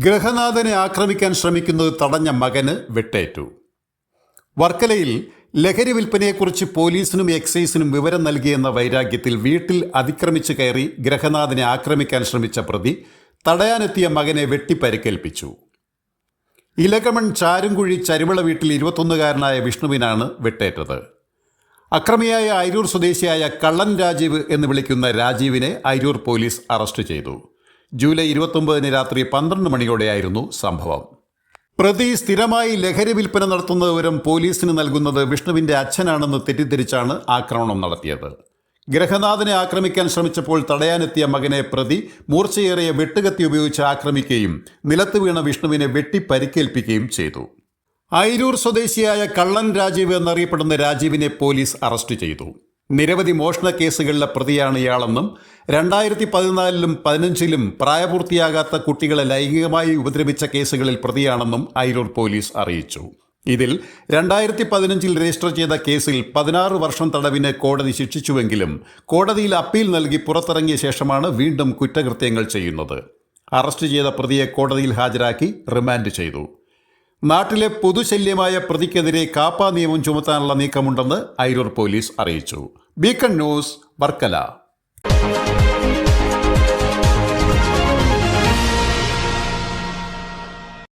ഗൃഹനാഥനെ ആക്രമിക്കാൻ ശ്രമിക്കുന്നത് തടഞ്ഞ മകന് വെട്ടേറ്റു. വർക്കലയിൽ ലഹരി വിൽപ്പനയെക്കുറിച്ച് പോലീസിനും എക്സൈസിനും വിവരം നൽകിയെന്ന വൈരാഗ്യത്തിൽ വീട്ടിൽ അതിക്രമിച്ചു കയറി ഗൃഹനാഥനെ ആക്രമിക്കാൻ ശ്രമിച്ച പ്രതി തടയാനെത്തിയ മകനെ വെട്ടിപ്പരിക്കേൽപ്പിച്ചു. ഇലകമൺ ചാരുംകുഴി ചരുവിള വീട്ടിൽ 21-കാരനായ വിഷ്ണുവിനാണ് വെട്ടേറ്റത്. അക്രമിയായ അയിരൂർ സ്വദേശിയായ കള്ളൻ രാജീവ് എന്ന് വിളിക്കുന്ന രാജീവിനെ അയിരൂർ പോലീസ് അറസ്റ്റ് ചെയ്തു. ജൂലൈ 29 രാത്രി 12 മണിയോടെയായിരുന്നു സംഭവം. പ്രതി സ്ഥിരമായി ലഹരി വിൽപ്പന നടത്തുന്ന വിവരം പോലീസിന് നൽകുന്നത് വിഷ്ണുവിന്റെ അച്ഛനാണെന്ന് തെറ്റിദ്ധരിച്ചാണ് ആക്രമണം നടത്തിയത്. ഗൃഹനാഥനെ ആക്രമിക്കാൻ ശ്രമിച്ചപ്പോൾ തടയാനെത്തിയ മകനെ പ്രതി മൂർച്ചയേറിയ വെട്ടുകത്തി ഉപയോഗിച്ച് ആക്രമിക്കുകയും നിലത്ത് വീണ വിഷ്ണുവിനെ വെട്ടിപ്പരിക്കേൽപ്പിക്കുകയും ചെയ്തു. അയിരൂർ സ്വദേശിയായ കള്ളൻ രാജീവ് എന്നറിയപ്പെടുന്ന രാജീവിനെ പോലീസ് അറസ്റ്റ് ചെയ്തു. നിരവധി മോഷണ കേസുകളിലെ പ്രതിയാണ് ഇയാളെന്നും 2014-ലും 15-ലും പ്രായപൂർത്തിയാകാത്ത കുട്ടികളെ ലൈംഗികമായി ഉപദ്രവിച്ച കേസുകളിൽ പ്രതിയാണെന്നും അയിരൂർ പോലീസ് അറിയിച്ചു. ഇതിൽ 2015-ൽ രജിസ്റ്റർ ചെയ്ത കേസിൽ 16 വർഷം തടവിന് കോടതി ശിക്ഷിച്ചുവെങ്കിലും കോടതിയിൽ അപ്പീൽ നൽകി പുറത്തിറങ്ങിയ ശേഷമാണ് വീണ്ടും കുറ്റകൃത്യങ്ങൾ ചെയ്യുന്നത്. അറസ്റ്റ് ചെയ്ത പ്രതിയെ കോടതിയിൽ ഹാജരാക്കി റിമാൻഡ് ചെയ്തു. നാട്ടിലെ പൊതുശല്യമായ പ്രതിക്കെതിരെ കാപ്പ നിയമം ചുമത്താനുള്ള നീക്കമുണ്ടെന്ന് അയിരൂർ പോലീസ് അറിയിച്ചു. Beacon news, Varkala.